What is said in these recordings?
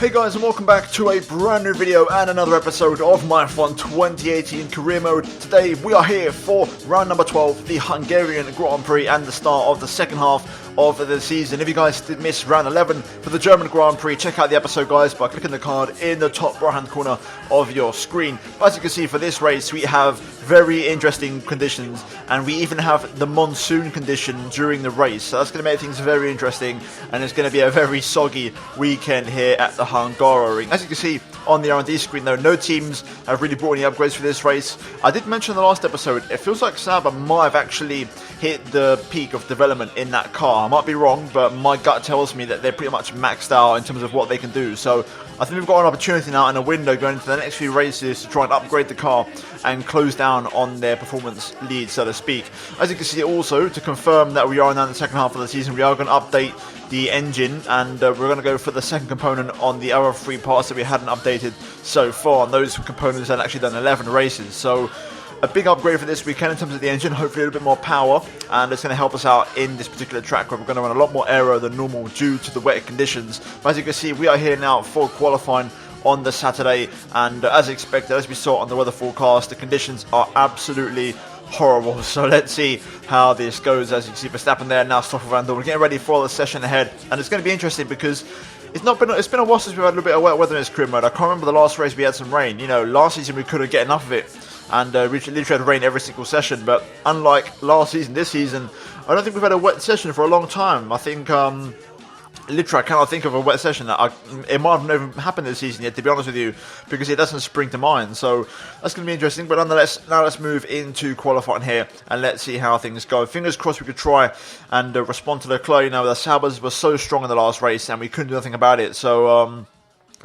Hey guys, and welcome back to a brand new video and another episode of my F1 2018 career mode. Today we are here for round number 12, the Hungarian Grand Prix, and the start of the second half of the season. If you guys did miss round 11 for the German Grand Prix, check out the episode, guys, by clicking the card in the top right hand corner of your screen. As you can see, for this race we have very interesting conditions, and we even have the monsoon condition during the race, so that's going to make things very interesting, and it's going to be a very soggy weekend here at the Hungaroring. As you can see on the R&D screen though, no teams have really brought any upgrades for this race. I did mention in the last episode, it feels like Sauber might have actually hit the peak of development in that car. I might be wrong, but my gut tells me that they're pretty much maxed out in terms of what they can do. So I think we've got an opportunity now and a window going into the next few races to try and upgrade the car and close down on their performance lead, so to speak. As you can see also, to confirm that we are now in the second half of the season, we are going to update the engine, and we're going to go for the second component on the other three parts that we hadn't updated so far, and those components had actually done 11 races. So a big upgrade for this weekend in terms of the engine, hopefully a little bit more power, and it's going to help us out in this particular track where we're going to run a lot more aero than normal due to the wet conditions. But as you can see, we are here now for qualifying on the Saturday, and as expected, as we saw on the weather forecast, the conditions are absolutely horrible. So let's see how this goes. As you can see, Verstappen there, now Stoffel Van Dorn. We're getting ready for the session ahead, and it's going to be interesting because it's been a while since we've had a little bit of wet weather in this career mode. I can't remember the last race we had some rain. You know, last season we couldn't get enough of it, and we literally had rain every single session. But unlike last season, this season, I don't think we've had a wet session for a long time. I think literally I cannot think of a wet session that it might have never happened this season yet, to be honest with you, because it doesn't spring to mind. So that's going to be interesting. But nonetheless, now let's move into qualifying here and let's see how things go. Fingers crossed we could try and respond to Leclerc. You know, the Saubers were so strong in the last race and we couldn't do nothing about it. So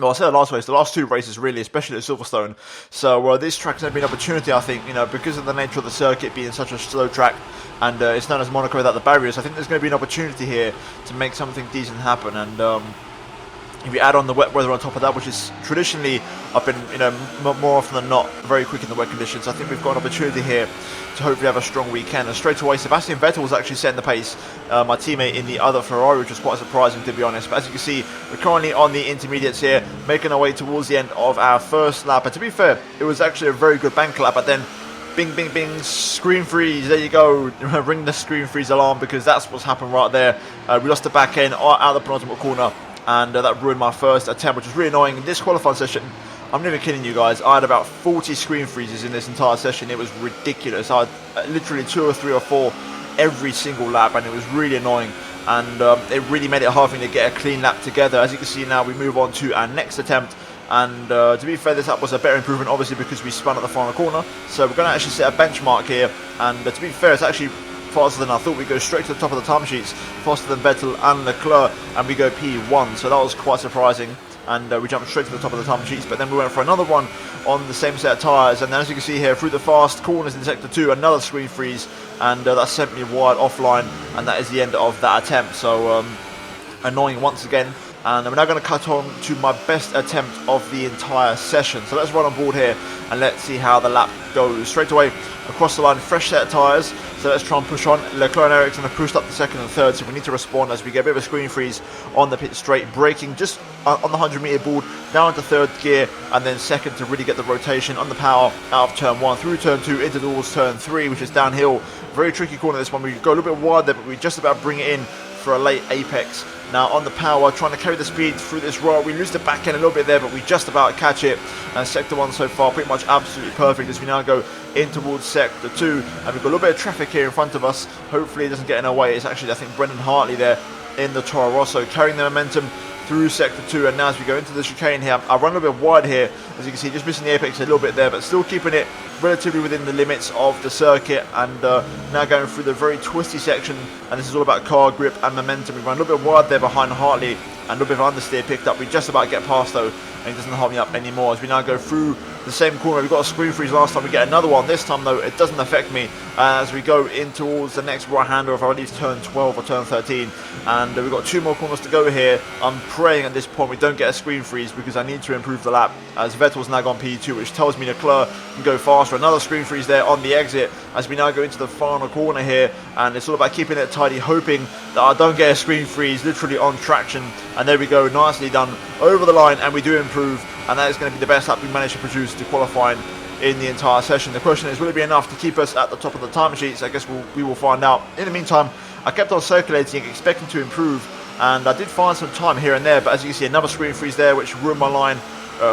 well, I said the last race, the last two races really, especially at Silverstone. So this track's going to be an opportunity, I think, you know, because of the nature of the circuit being such a slow track, and it's known as Monaco without the barriers. I think there's going to be an opportunity here to make something decent happen, and if you add on the wet weather on top of that, which is traditionally, I've been, you know, more often than not, very quick in the wet conditions, I think we've got an opportunity here to hopefully have a strong weekend. And straight away, Sebastian Vettel was actually setting the pace, my teammate in the other Ferrari, which was quite surprising, to be honest. But as you can see, we're currently on the intermediates here, making our way towards the end of our first lap. And to be fair, it was actually a very good bank lap, but then bing, bing, bing, screen freeze, there you go. Ring the screen freeze alarm, because that's what's happened right there. We lost the back end out of the penultimate corner, and that ruined my first attempt, which was really annoying. In this qualifying session, I'm not even kidding you guys, I had about 40 screen freezes in this entire session. It was ridiculous. I had literally 2 or 3 or 4 every single lap, and it was really annoying, and it really made it hard for me to get a clean lap together. As you can see now, we move on to our next attempt, and to be fair, this lap was a better improvement, obviously, because we spun at the final corner. So we're going to actually set a benchmark here, and to be fair, it's actually faster than I thought. We go straight to the top of the timesheets, faster than Vettel and Leclerc, and we go P1, so that was quite surprising, and we jumped straight to the top of the timesheets. But then we went for another one on the same set of tyres, and then as you can see here, through the fast corners in sector 2, another screen freeze, and that sent me wide offline, and that is the end of that attempt. So annoying once again. And we're now going to cut on to my best attempt of the entire session. So let's run on board here and let's see how the lap goes. Straight away across the line, fresh set of tyres. So let's try and push on. Leclerc and Ericsson have pushed up the second and third, so we need to respond as we get a bit of a screen freeze on the pit straight, braking just on the 100-metre board, down to third gear, and then second to really get the rotation on the power out of turn 1, through turn 2, into towards turn 3, which is downhill. Very tricky corner this one. We go a little bit wide there, but we just about bring it in for a late apex. Now on the power, trying to carry the speed through this roll. We lose the back end a little bit there, but we just about catch it. And sector 1 so far pretty much absolutely perfect as we now go in towards sector 2. And we've got a little bit of traffic here in front of us. Hopefully it doesn't get in our way. It's actually, I think, Brendan Hartley there in the Toro Rosso carrying the momentum through sector 2, and now as we go into the chicane here, I run a little bit wide here, as you can see, just missing the apex a little bit there, but still keeping it relatively within the limits of the circuit, and now going through the very twisty section, and this is all about car grip and momentum. We run a little bit wide there behind Hartley, and a little bit of understeer picked up. We just about get past though, and it doesn't hold me up anymore as we now go through the same corner. We got a screen freeze last time, we get another one this time though. It doesn't affect me as we go in towards the next right hander of, I believe, turn 12 or turn 13, and we've got 2 more corners to go here. I'm praying at this point we don't get a screen freeze because I need to improve the lap, as Vettel's now gone P2, which tells me Leclerc can go faster. Another screen freeze there on the exit as we now go into the final corner here, and it's all about keeping it tidy, hoping that I don't get a screen freeze literally on traction And there we go, nicely done over the line, and we do improve, and that is going to be the best lap we managed to produce to qualifying in the entire session. The question is, will it be enough to keep us at the top of the timesheets? I guess we will find out. In the meantime, I kept on circulating, expecting to improve, and I did find some time here and there, but as you can see, another screen freeze there, which ruined my line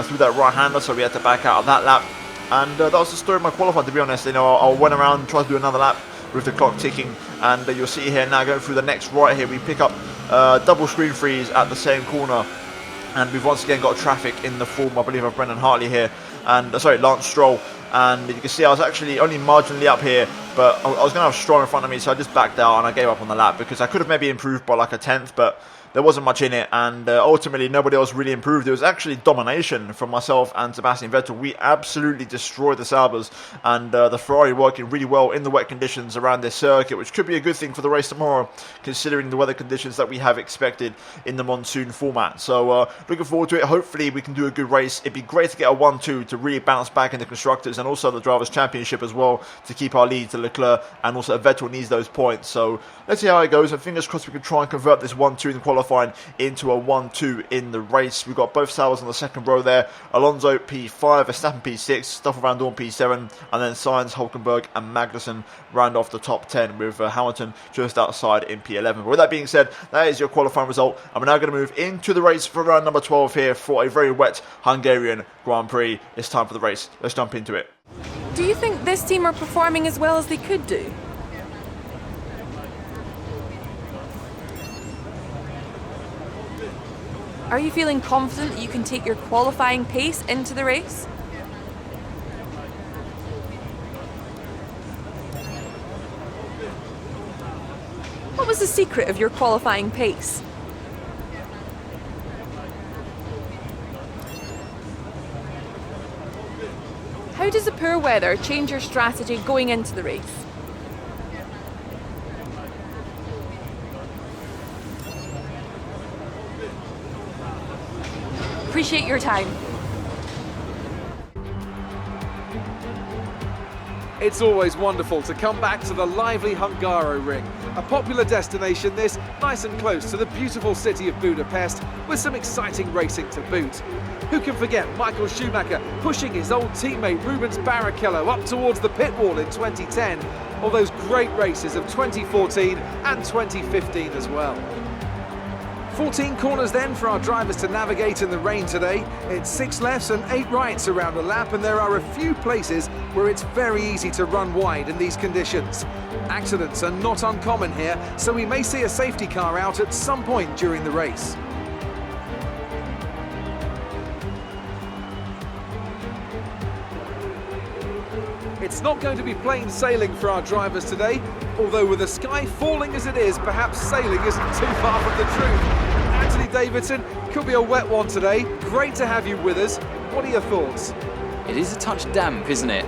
through that right-hander, so we had to back out of that lap. And that was the story of my qualifying, to be honest. I went around and tried to do another lap with the clock ticking, and you'll see here now going through the next right here, we pick up double screen freeze at the same corner, and we've once again got traffic in the form, I believe, of Brendan Hartley here, and Lance Stroll. And you can see I was actually only marginally up here, but I was going to have Stroll in front of me, so I just backed out and I gave up on the lap, because I could have maybe improved by like a tenth, but there wasn't much in it, and ultimately nobody else really improved. It was actually domination from myself and Sebastian Vettel. We absolutely destroyed the Saubers, and the Ferrari working really well in the wet conditions around this circuit, which could be a good thing for the race tomorrow, considering the weather conditions that we have expected in the monsoon format. So looking forward to it. Hopefully we can do a good race. It'd be great to get a 1-2 to really bounce back in the Constructors and also the Drivers' Championship as well, to keep our lead to Leclerc, and also Vettel needs those points. So let's see how it goes, and fingers crossed we can try and convert this 1-2 in the qualifying into a 1-2 in the race. We've got both Saubers on the second row there. Alonso P5, Verstappen P6, Stoffel Vandoorne P7, and then Sainz, Hulkenberg and Magnussen round off the top 10, with Hamilton just outside in P11. But with that being said, that is your qualifying result, and we're now going to move into the race for round number 12 here for a very wet Hungarian Grand Prix. It's time for the race. Let's jump into it. Do you think this team are performing as well as they could do? Are you feeling confident that you can take your qualifying pace into the race? What was the secret of your qualifying pace? How does the poor weather change your strategy going into the race? Appreciate your time. It's always wonderful to come back to the lively Hungaroring, a popular destination this, nice and close to the beautiful city of Budapest, with some exciting racing to boot. Who can forget Michael Schumacher pushing his old teammate Rubens Barrichello up towards the pit wall in 2010, or those great races of 2014 and 2015 as well. 14 corners then for our drivers to navigate in the rain today. It's 6 lefts and 8 rights around a lap, and there are a few places where it's very easy to run wide in these conditions. Accidents are not uncommon here, so we may see a safety car out at some point during the race. It's not going to be plain sailing for our drivers today, although with the sky falling as it is, perhaps sailing isn't too far from the truth. Anthony Davidson, could be a wet one today. Great to have you with us. What are your thoughts? It is a touch damp, isn't it?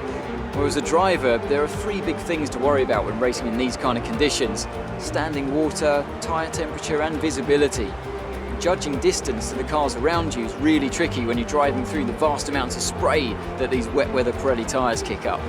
Well, as a driver, there are 3 big things to worry about when racing in these kind of conditions: standing water, tyre temperature and visibility. Judging distance to the cars around you is really tricky when you're driving through the vast amounts of spray that these wet weather Pirelli tyres kick up.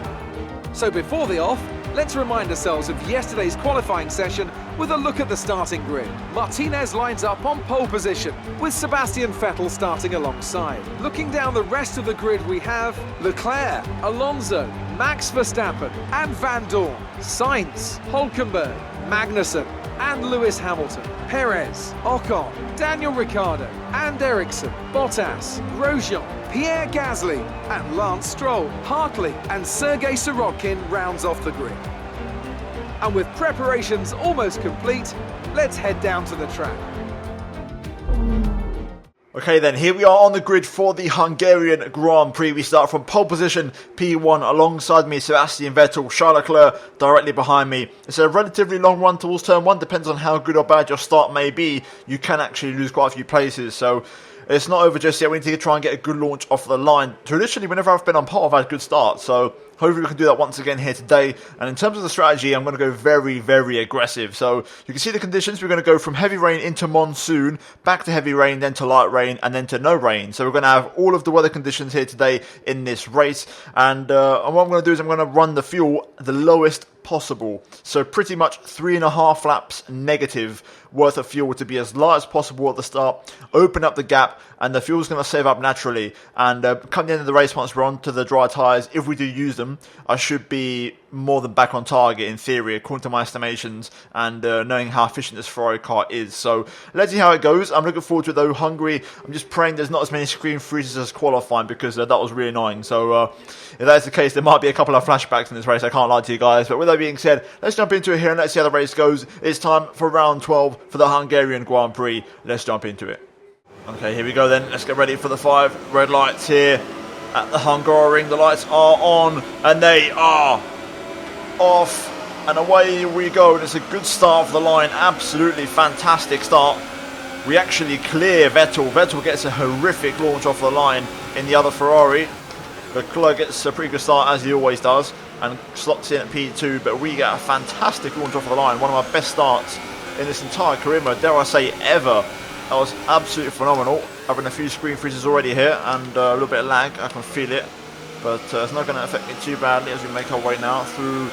So before the off, let's remind ourselves of yesterday's qualifying session with a look at the starting grid. Martinez lines up on pole position, with Sebastian Vettel starting alongside. Looking down the rest of the grid, we have Leclerc, Alonso, Max Verstappen and Vandoorne, Sainz, Hulkenberg, Magnussen and Lewis Hamilton, Perez, Ocon, Daniel Ricciardo and Ericsson, Bottas, Grosjean, Pierre Gasly and Lance Stroll. Hartley and Sergei Sirotkin rounds off the grid. And with preparations almost complete, let's head down to the track. Okay then, here we are on the grid for the Hungarian Grand Prix. We start from pole position, P1, alongside me, Sebastian Vettel, Charles Leclerc directly behind me. It's a relatively long run towards turn 1, depends on how good or bad your start may be. You can actually lose quite a few places, so it's not over just yet. We need to try and get a good launch off the line. Traditionally, whenever I've been on pole, I've had good starts, so hopefully we can do that once again here today. And in terms of the strategy, I'm going to go very, very aggressive. So you can see the conditions. We're going to go from heavy rain into monsoon, back to heavy rain, then to light rain, and then to no rain. So we're going to have all of the weather conditions here today in this race. And what I'm going to do is I'm going to run the fuel the lowest possible. So pretty much 3.5 laps negative worth of fuel to be as light as possible at the start, open up the gap, and the fuel's going to save up naturally. And come the end of the race, once we're on to the dry tyres, if we do use them, I should be more than back on target in theory, according to my estimations, and knowing how efficient this Ferrari car is. So let's see how it goes. I'm looking forward to it though. Hungary, I'm just praying there's not as many screen freezes as qualifying, because that was really annoying. So if that's the case, there might be a couple of flashbacks in this race, I can't lie to you guys. But with that being said, let's jump into it here and let's see how the race goes. It's time for round 12 for the Hungarian Grand Prix. Let's jump into it. Okay, here we go then. Let's get ready for the 5 red lights here at the Hungaroring. The lights are on and they are off. And away we go. And it's a good start for the line. Absolutely fantastic start. We actually clear Vettel. Vettel gets a horrific launch off the line in the other Ferrari. Leclerc gets a pretty good start, as he always does, and slots in at P2. But we get a fantastic launch off the line. One of my best starts in this entire career mode, dare I say ever. That was absolutely phenomenal. Having a few screen freezes already here and a little bit of lag, I can feel it. But it's not going to affect me too badly as we make our way now through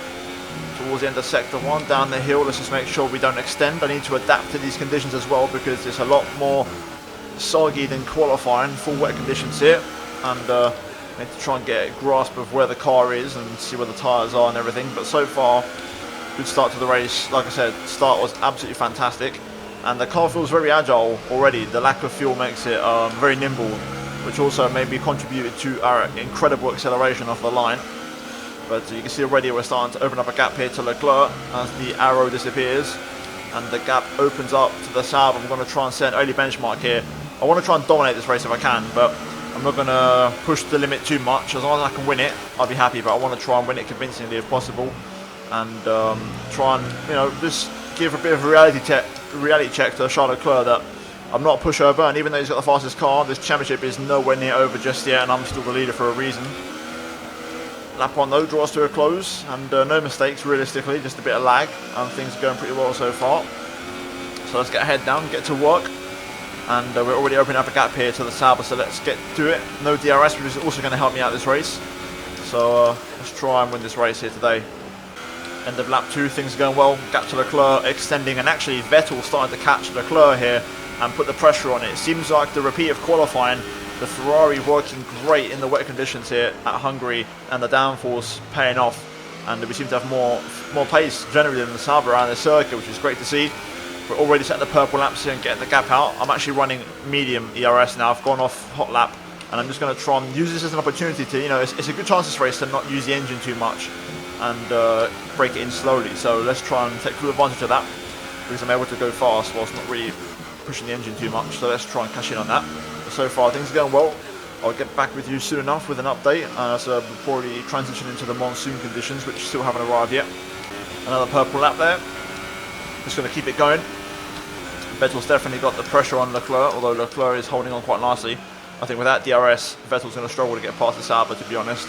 towards the end of sector 1, down the hill. Let's just make sure we don't extend. I need to adapt to these conditions as well, because it's a lot more soggy than qualifying, full wet conditions here. And I need to try and get a grasp of where the car is and see where the tyres are and everything. But so far, good start to the race. Like I said, start was absolutely fantastic. And the car feels very agile already. The lack of fuel makes it very nimble, which also maybe contributed to our incredible acceleration off the line. But you can see already we're starting to open up a gap here to Leclerc as the arrow disappears. And the gap opens up to the Saab. I'm going to try and set an early benchmark here. I want to try and dominate this race if I can, but I'm not going to push the limit too much. As long as I can win it, I'll be happy. But I want to try and win it convincingly if possible. And try and, just give a bit of a reality check to Charles Leclerc that I'm not a pushover, and even though he's got the fastest car, this championship is nowhere near over just yet, and I'm still the leader for a reason. Lap 1 though draws to a close, and no mistakes realistically, just a bit of lag, and things are going pretty well so far. So let's get our head down, get to work, and we're already opening up a gap here to the Sauber, so let's get to it. No DRS, which is also going to help me out this race. So let's try and win this race here today. End of lap 2, things are going well. Gap to Leclerc extending, and actually Vettel starting to catch Leclerc here and put the pressure on it. It seems like the repeat of qualifying, the Ferrari working great in the wet conditions here at Hungary, and the downforce paying off. And we seem to have more pace generally than the Sauber around the circuit, which is great to see. We're already setting the purple laps here and getting the gap out. I'm actually running medium ERS now. I've gone off hot lap, and I'm just going to try and use this as an opportunity to, it's a good chance this race to not use the engine too much and break it in slowly. So let's try and take full advantage of that, because I'm able to go fast whilst not really pushing the engine too much. So let's try and cash in on that. But so far things are going well. I'll get back with you soon enough with an update. So we'll probably transition into the monsoon conditions, which still haven't arrived yet. Another purple lap there. Just going to keep it going. Vettel's definitely got the pressure on Leclerc, although Leclerc is holding on quite nicely. I think without DRS, Vettel's going to struggle to get past the Sauber, to be honest.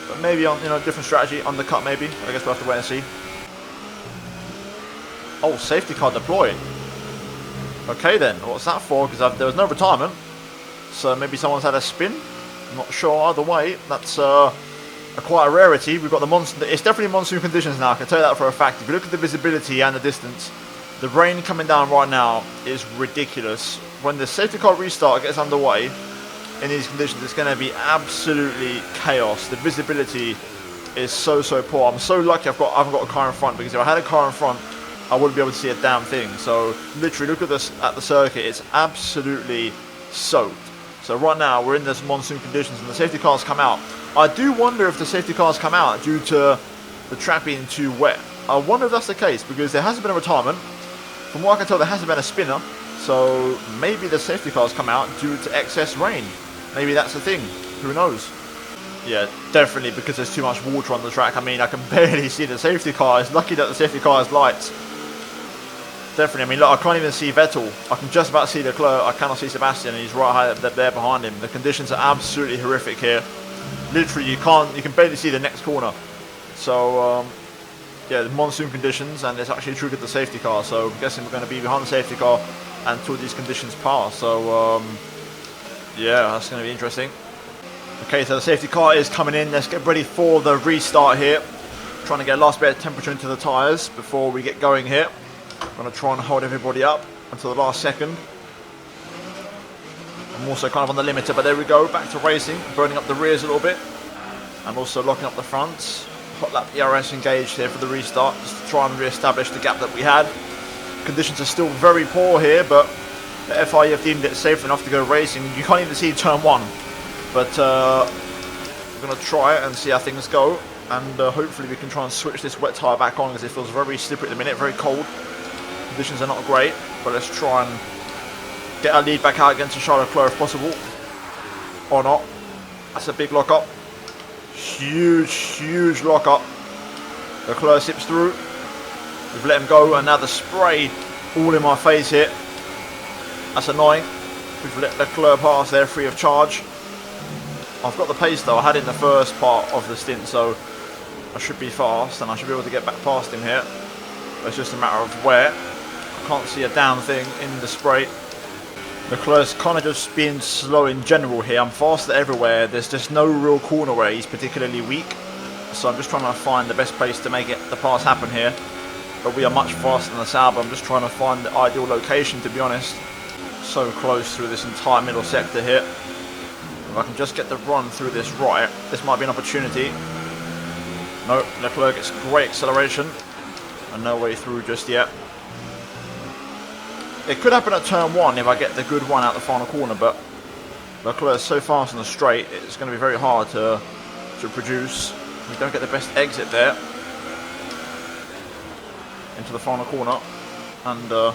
But maybe on different strategy, undercut maybe. I guess we'll have to wait and see. Oh, safety car deployed. Okay then, what's that for? Because there was no retirement, so maybe someone's had a spin. I'm not sure. Either way, that's quite a rarity. We've got the monsoon. It's definitely monsoon conditions now. I can tell you that for a fact. If you look at the visibility and the distance, the rain coming down right now is ridiculous. When the safety car restart gets underway in these conditions, it's going to be absolutely chaos. The visibility is so poor. I'm so lucky I haven't got a car in front, because if I had a car in front, I wouldn't be able to see a damn thing. So literally look at this at the circuit, it's absolutely soaked. So right now we're in this monsoon conditions and the safety cars come out. I do wonder if the safety cars come out due to the track being too wet. I wonder if that's the case, because there hasn't been a retirement. From what I can tell, there hasn't been a spinner. So maybe the safety cars come out due to excess rain. Maybe that's the thing. Who knows? Yeah, definitely because there's too much water on the track. I mean, I can barely see the safety car. It's lucky that the safety car has lights. Definitely. I mean, look, I can't even see Vettel. I can just about see Leclerc. I cannot see Sebastian, and he's right there behind him. The conditions are absolutely horrific here. literally you can barely see the next corner. So yeah, the monsoon conditions, and it's actually triggered the safety car. So I'm guessing we're going to be behind the safety car until these conditions pass. So yeah, that's going to be interesting. Okay, so the safety car is coming in. Let's get ready for the restart here. Trying to get a last bit of temperature into the tyres before we get going here. I'm going to try and hold everybody up until the last second. I'm also kind of on the limiter, but there we go. Back to racing, burning up the rears a little bit. And also locking up the fronts. Hot lap ERS engaged here for the restart, just to try and re-establish the gap that we had. Conditions are still very poor here, but the FIA have deemed it safe enough to go racing. You can't even see turn 1. But we're going to try it and see how things go. And hopefully we can try and switch this wet tyre back on, because it feels very slippery at the minute, very cold. Conditions are not great, but let's try and get our lead back out against Charles Leclerc if possible. Or not. That's a big lock-up. Huge lock-up. Leclerc sips through. We've let him go, and now the spray all in my face here. That's annoying. We've let Leclerc pass there free of charge. I've got the pace though. I had it in the first part of the stint, so I should be fast and I should be able to get back past him here. But it's just a matter of where. I can't see a damn thing in the spray. Leclerc's kind of just being slow in general here. I'm faster everywhere. There's just no real corner where he's particularly weak. So I'm just trying to find the best place to make the pass happen here. But we are much faster than the Sauber. I'm just trying to find the ideal location, to be honest. So close through this entire middle sector here. If I can just get the run through this right, this might be an opportunity. No, Leclerc gets great acceleration and no way through just yet. It could happen at turn 1 if I get the good run out the final corner, but Leclerc's so fast on the straight, it's going to be very hard to produce. We don't get the best exit there into the final corner, and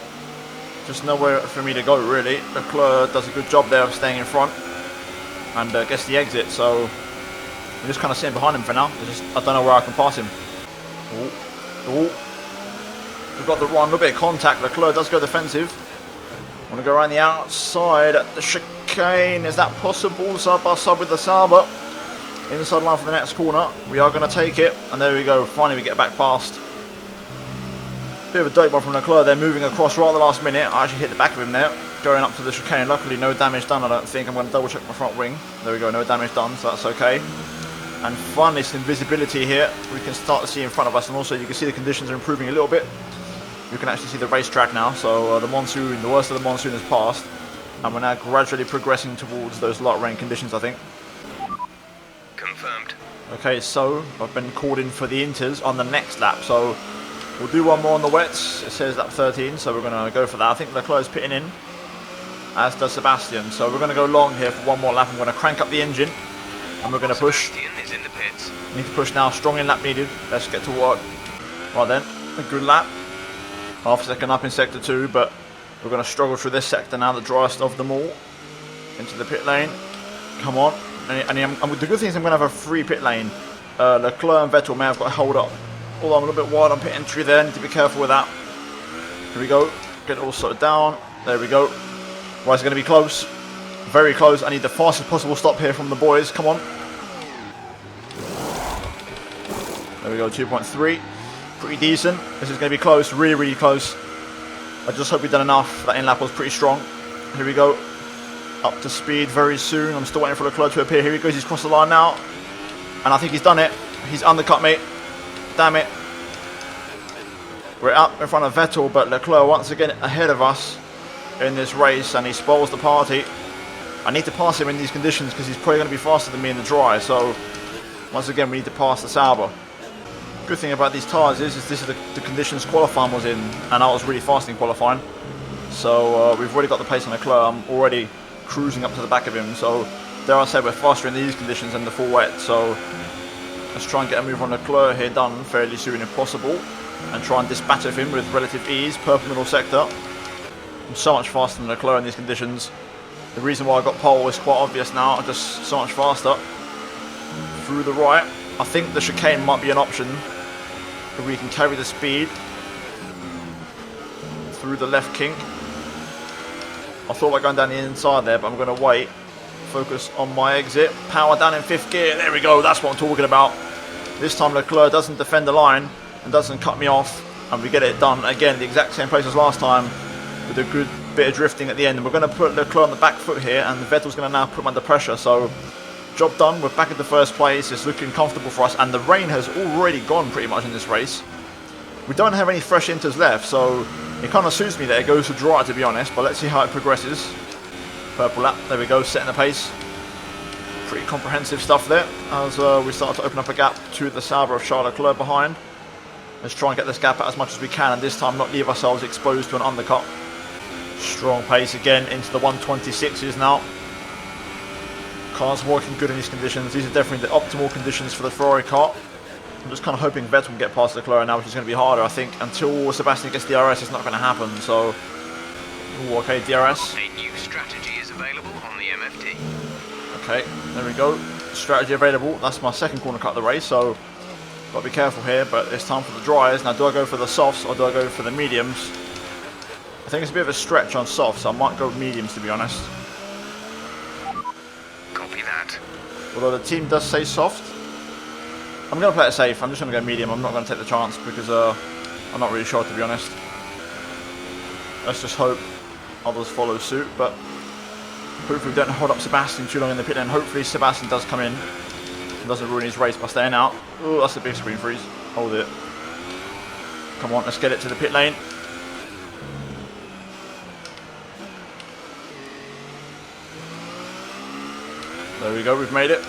just nowhere for me to go really. Leclerc does a good job there of staying in front and gets the exit, so I'm just kind of sitting behind him for now. I don't know where I can pass him. Ooh. We've got the run, a little bit of contact. Leclerc does go defensive. Want to go around the outside at the chicane. Is that possible? Side by side with the Sauber. Inside line for the next corner. We are going to take it, and there we go. Finally we get back past. Bit of a dope one from Leclerc there, moving across right at the last minute. I actually hit the back of him there, going up to the chicane. Luckily no damage done, I don't think. I'm going to double check my front wing. There we go, no damage done, so that's okay. And finally some visibility here. We can start to see in front of us, and also you can see the conditions are improving a little bit. You can actually see the racetrack now, so the monsoon, the worst of the monsoon has passed. And we're now gradually progressing towards those light rain conditions, I think. Confirmed. Okay, so I've been called in for the inters on the next lap, so we'll do one more on the wets. It says lap 13, so we're going to go for that. I think Leclerc's pitting in, as does Sebastian. So we're going to go long here for one more lap. I'm going to crank up the engine, and we're going to push. Sebastian is in the pits. Need to push now. Strong in lap needed. Let's get to work. Right then, a good lap. Half a second up in sector 2, but we're going to struggle through this sector now, the driest of them all. Into the pit lane. Come on. And the good thing is I'm going to have a free pit lane. Leclerc and Vettel may have got held up. Although I'm a little bit wide on pit entry there, need to be careful with that. Here we go, get it all sorted down. There we go. Right, it's going to be close. Very close. I need the fastest possible stop here from the boys. Come on. There we go, 2.3. Pretty decent. This is going to be close, really close. I just hope we've done enough. That in-lap was pretty strong. Here we go. Up to speed very soon. I'm still waiting for Leclerc to appear. Here he goes, he's crossed the line now. And I think he's done it. He's undercut me. Damn it. We're up in front of Vettel, but Leclerc once again ahead of us in this race, and he spoils the party. I need to pass him in these conditions because he's probably going to be faster than me in the dry, so once again we need to pass the Sauber. Good thing about these tyres is this is the conditions qualifying was in, and I was really fast in qualifying. So we've already got the pace on Leclerc. I'm already cruising up to the back of him, so dare I say we're faster in these conditions than the full wet. So let's try and get a move on Leclerc here done fairly soon if possible, and try and dispatch of him with relative ease. Purple middle sector. I'm so much faster than Leclerc in these conditions. The reason why I got pole is quite obvious now. I'm just so much faster. Through the right. I think the chicane might be an option if we can carry the speed. Through the left kink. I thought about going down the inside there, but I'm going to wait focus on my exit. Power down in 5th gear. There we go. That's what I'm talking about. This time Leclerc doesn't defend the line and doesn't cut me off. And we get it done again, the exact same place as last time, with a good bit of drifting at the end. And we're going to put Leclerc on the back foot here, and Vettel's going to now put him under pressure. So, job done. We're back at the first place. It's looking comfortable for us, and the rain has already gone pretty much in this race. We don't have any fresh inters left, so it kind of suits me that it goes to dry, to be honest. But let's see how it progresses. Purple lap. There we go, setting the pace. Pretty comprehensive stuff there as we start to open up a gap to the Sauber of Charles Leclerc behind. Let's try and get this gap out as much as we can, and this time not leave ourselves exposed to an undercut. Strong pace again into the 126s now. Car's working good in these conditions. These are definitely the optimal conditions for the Ferrari car. I'm just kind of hoping Vettel can get past Leclerc now, which is going to be harder, I think. Until Sebastian gets DRS, it's not going to happen. So, ooh, okay, DRS. A new strategy is available on the MFT. Okay, there we go. Strategy available. That's my second corner cut of the race, so got to be careful here. But it's time for the dryers. Now, do I go for the softs or do I go for the mediums? I think it's a bit of a stretch on softs, so I might go mediums, to be honest. Copy that. Although the team does say soft. I'm going to play it safe. I'm just going to go medium. I'm not going to take the chance because I'm not really sure, to be honest. Let's just hope others follow suit, but hopefully we don't hold up Sebastian too long in the pit lane. Hopefully Sebastian does come in and doesn't ruin his race by staying out. Oh, that's a big screen freeze. Hold it. Come on, let's get it to the pit lane. There we go, we've made it.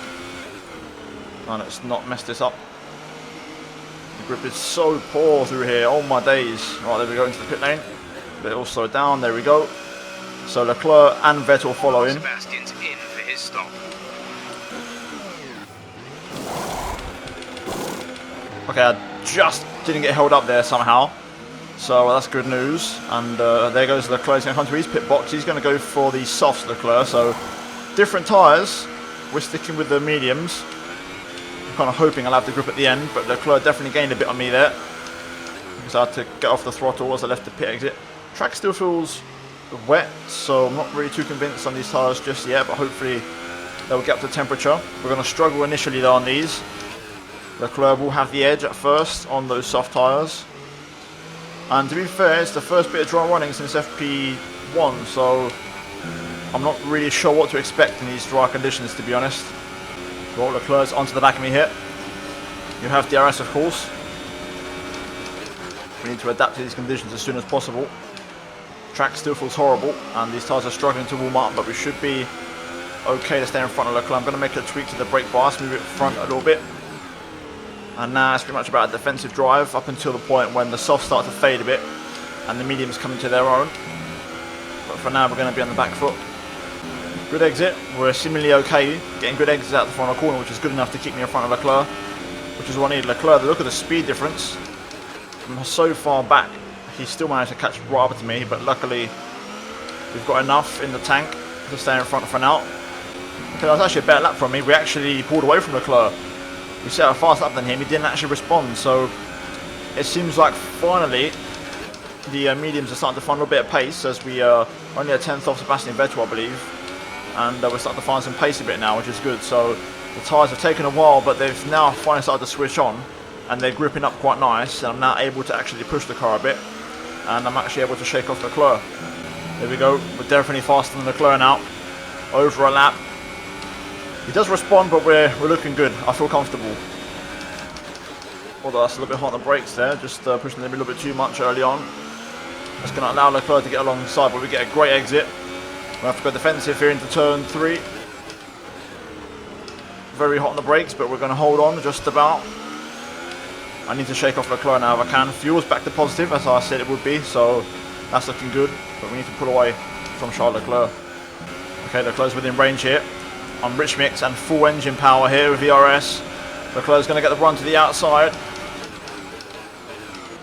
And let's not mess this up. The grip is so poor through here. Oh my days. Right, there we go into the pit lane. But it all slowed down. There we go. So Leclerc and Vettel follow in. Sebastian's in for his stop. Okay, I just didn't get held up there somehow. So that's good news. And there goes Leclerc. He's going to come to his pit box. He's going to go for the softs, Leclerc. So different tyres. We're sticking with the mediums. I'm kind of hoping I'll have the grip at the end, but Leclerc definitely gained a bit on me there because I had to get off the throttle as I left the pit exit. Track still feels wet, so I'm not really too convinced on these tyres just yet, but hopefully they'll get up to temperature. We're going to struggle initially though on these. Leclerc will have the edge at first on those soft tyres. And to be fair, it's the first bit of dry running since FP1, so I'm not really sure what to expect in these dry conditions, to be honest. Well, Leclerc's onto the back of me here. You have DRS, of course. We need to adapt to these conditions as soon as possible. Track still feels horrible, and these tyres are struggling to warm up, but we should be okay to stay in front of Leclerc. I'm going to make a tweak to the brake bias, move it front a little bit. And now it's pretty much about a defensive drive up until the point when the softs start to fade a bit and the mediums come into their own. But for now, we're going to be on the back foot. Good exit. We're seemingly okay getting good exits out the final corner, which is good enough to keep me in front of Leclerc, which is what I need. Leclerc, look at the speed difference from so far back. He still managed to catch right up to me, but luckily we've got enough in the tank to stay in front for now. Okay, that was actually a better lap from me. We actually pulled away from Leclerc. We set a fast lap than him. He didn't actually respond, so it seems like finally the mediums are starting to find a little bit of pace as we are only a 10th off Sebastian Vettel, I believe. And we're starting to find some pace a bit now, which is good. So the tyres have taken a while, but they've now finally started to switch on, and they're gripping up quite nice. And I'm now able to actually push the car a bit, and I'm actually able to shake off Leclerc. There we go. We're definitely faster than Leclerc now. Over a lap. He does respond, but we're looking good. I feel comfortable. Although that's a little bit hot on the brakes there, just pushing them a little bit too much early on. That's going to allow Leclerc to get alongside, but we get a great exit. We'll have to go defensive here into turn 3. Very hot on the brakes, but we're going to hold on just about. I need to shake off Leclerc now if I can. Fuel's back to positive, as I said it would be, so that's looking good. But we need to pull away from Charles Leclerc. Okay, Leclerc's within range here. On rich mix and full engine power here with VRS. Leclerc's going to get the run to the outside.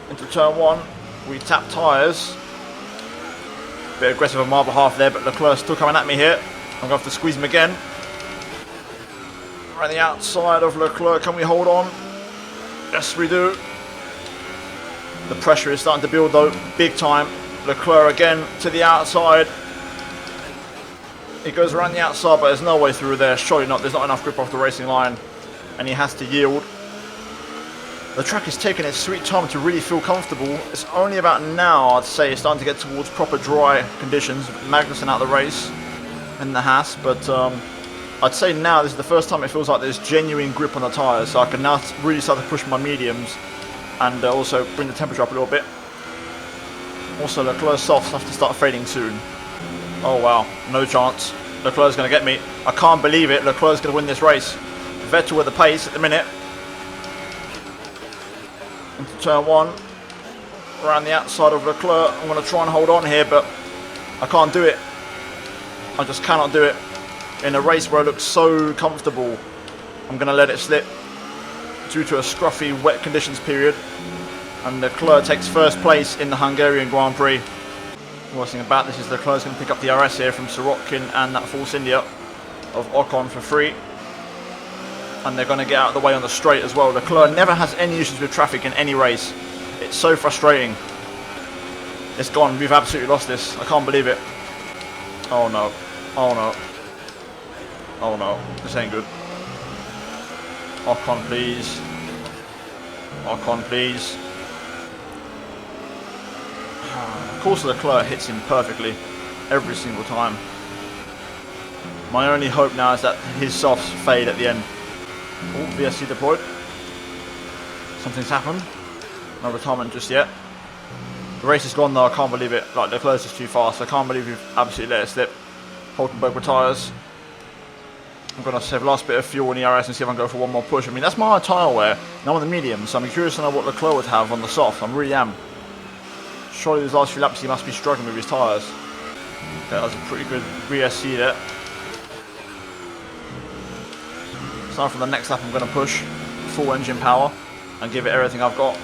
Into turn 1. We tap tyres. Bit aggressive on my behalf there, but Leclerc's still coming at me here. I'm going to have to squeeze him again. Right on the outside of Leclerc. Can we hold on? Yes, we do. The pressure is starting to build though, big time. Leclerc again to the outside. He goes around the outside, but there's no way through there. Surely not. There's not enough grip off the racing line. And he has to yield. The track is taking its sweet time to really feel comfortable. It's only about now, I'd say, it's starting to get towards proper dry conditions. Magnussen out of the race in the Haas. But I'd say now this is the first time it feels like there's genuine grip on the tyres. So I can now really start to push my mediums. And also bring the temperature up a little bit. Also, Leclerc's softs have to start fading soon. Oh wow, no chance. Leclerc's going to get me. I can't believe it. Leclerc's going to win this race. Vettel with the pace at the minute. Into turn 1. Around the outside of Leclerc. I'm going to try and hold on here, but I can't do it. I just cannot do it. In a race where it looks so comfortable, I'm going to let it slip due to a scruffy wet conditions period. And Leclerc takes first place in the Hungarian Grand Prix. The worst thing about this is Leclerc's going to pick up the RS here from Sorokin and that Force India of Ocon for free. And they're going to get out of the way on the straight as well. Leclerc never has any issues with traffic in any race. It's so frustrating. It's gone. We've absolutely lost this. I can't believe it. Oh no. Oh no. Oh no. This ain't good. Ocon, please. Ocon, please. Of course Leclerc hits him perfectly every single time. My only hope now is that his softs fade at the end. Oh, VSC deployed. Something's happened. No retirement just yet. The race is gone though, I can't believe it. Like, Leclerc's just too fast. I can't believe we've absolutely let it slip. Hulkenberg retires. I'm going to save the last bit of fuel in the RS and see if I can go for one more push. I mean, that's my tyre wear. Now on the medium, so I'm curious to know what Leclerc would have on the soft. I really am. Surely these last few laps he must be struggling with his tyres. Okay, that was a pretty good VSC there. So for the next lap I'm going to push full engine power and give it everything I've got.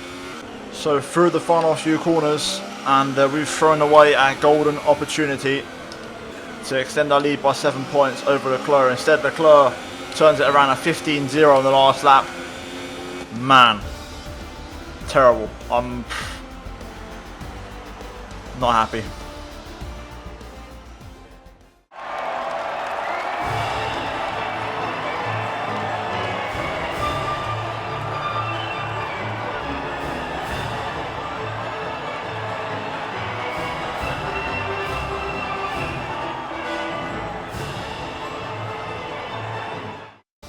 So through the final few corners, and we've thrown away our golden opportunity to extend our lead by 7 points over Leclerc. Instead, Leclerc turns it around a 15-0 on the last lap. Man, terrible. I'm not happy.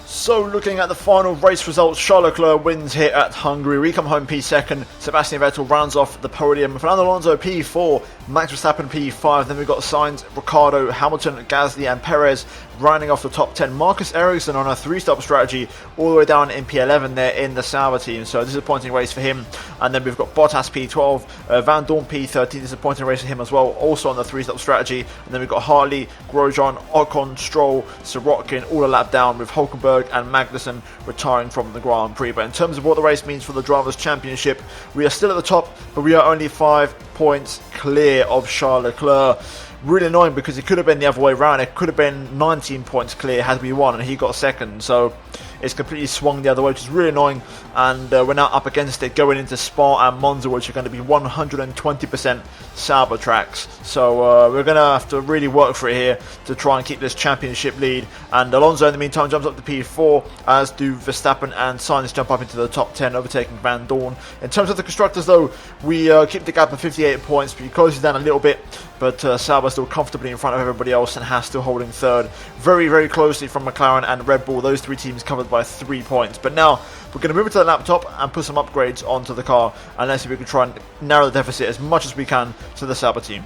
So looking at the final race results, Charles Leclerc wins here at Hungary. We come home P2, Sebastian Vettel rounds off the podium, Fernando Alonso P4, Max Verstappen P5, then we've got Sainz, Ricciardo, Hamilton, Gasly and Perez rounding off the top 10. Marcus Ericsson on a 3-stop strategy all the way down in P11 there in the Sauber team, so disappointing race for him. And then we've got Bottas P12, Van Dorn P13, disappointing race for him as well, also on the 3-stop strategy. And then we've got Hartley, Grosjean, Ocon, Stroll, Sorokin all a lap down, with Hulkenberg and Magnussen retiring from the Grand Prix. But in terms of what the race means for the Drivers' Championship, we are still at the top, but we are only 5 points clear of Charles Leclerc. Really annoying because it could have been the other way around. It could have been 19 points clear had we won and he got second. So it's completely swung the other way, which is really annoying. And we're now up against it going into Spa and Monza, which are going to be 120% Sauber tracks. So we're going to have to really work for it here to try and keep this championship lead. And Alonso in the meantime jumps up to P4, as do Verstappen and Sainz jump up into the top 10, overtaking Van Dorn. In terms of the constructors though, we keep the gap of 58 points, but he closes down a little bit. But Sauber still comfortably in front of everybody else, and Haas still holding third. Very, very closely from McLaren and Red Bull. Those 3 teams covered by 3 points. But now we're going to move it to the laptop and put some upgrades onto the car, and let's see if we can try and narrow the deficit as much as we can to the Sauber team.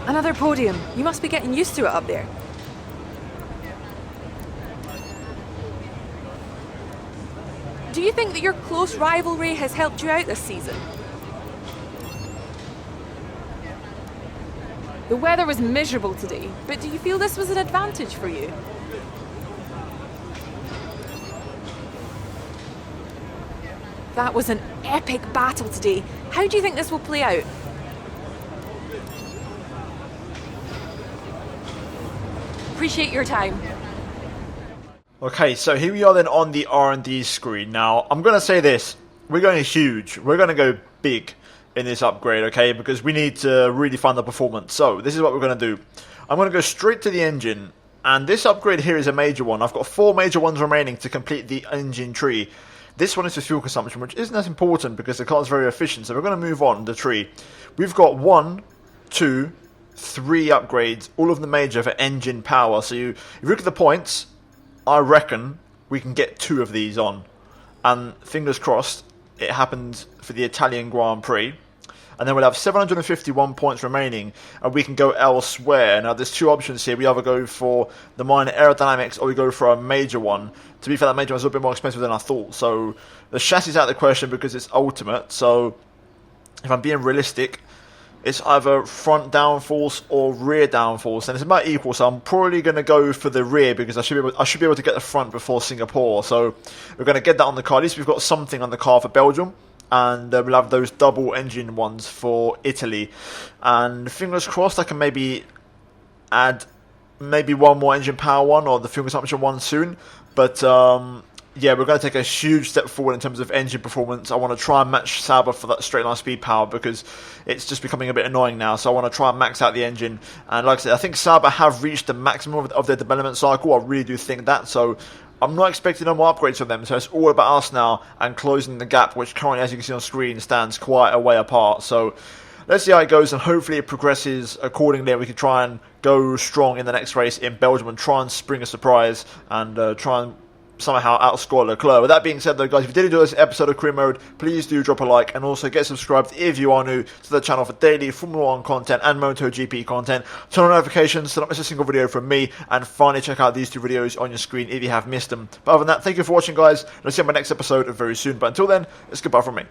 Another podium. You must be getting used to it up there. Do you think that your close rivalry has helped you out this season? The weather was miserable today, but do you feel this was an advantage for you? That was an epic battle today. How do you think this will play out? Appreciate your time. Okay, so here we are then on the R&D screen. Now, I'm going to say this. We're going huge. We're going to go big in this upgrade, okay? Because we need to really find the performance. So, this is what we're going to do. I'm going to go straight to the engine, And this upgrade here is a major one. I've got 4 major ones remaining to complete the engine tree. This one is for fuel consumption, which isn't as important because the car is very efficient. So we're going to move on the tree. We've got 1, 2, 3 upgrades, all of the major for engine power. So if you look at the points, I reckon we can get 2 of these on. And fingers crossed, it happened for the Italian Grand Prix. And then we'll have 751 points remaining, and we can go elsewhere. Now, there's 2 options here. We either go for the minor aerodynamics, or we go for a major one. To be fair, that major one's a little bit more expensive than I thought. So the chassis is out of the question because it's ultimate. So if I'm being realistic, it's either front downforce or rear downforce, and it's about equal. So I'm probably going to go for the rear because I should be able to get the front before Singapore. So we're going to get that on the car. At least we've got something on the car for Belgium. And we'll have those double engine ones for Italy. And fingers crossed I can maybe add one more engine power one or the fuel consumption one soon. But yeah, we're going to take a huge step forward in terms of engine performance. I want to try and match Sauber for that straight line speed power because it's just becoming a bit annoying now. So I want to try and max out the engine. And like I said, I think Sauber have reached the maximum of their development cycle. I really do think that. So I'm not expecting no more upgrades from them, so it's all about us now and closing the gap, which currently, as you can see on screen, stands quite a way apart. So let's see how it goes, and hopefully it progresses accordingly, and we can try and go strong in the next race in Belgium and try and spring a surprise and try and somehow outscore Leclerc. With that being said though, guys, if you did enjoy this episode of Career Mode, please do drop a like and also get subscribed if you are new to the channel for daily Formula 1 content and MotoGP content. Turn on notifications so not miss a single video from me, and finally check out these 2 videos on your screen if you have missed them. But other than that, thank you for watching, guys. I'll see you on my next episode very soon, but until then, it's goodbye from me.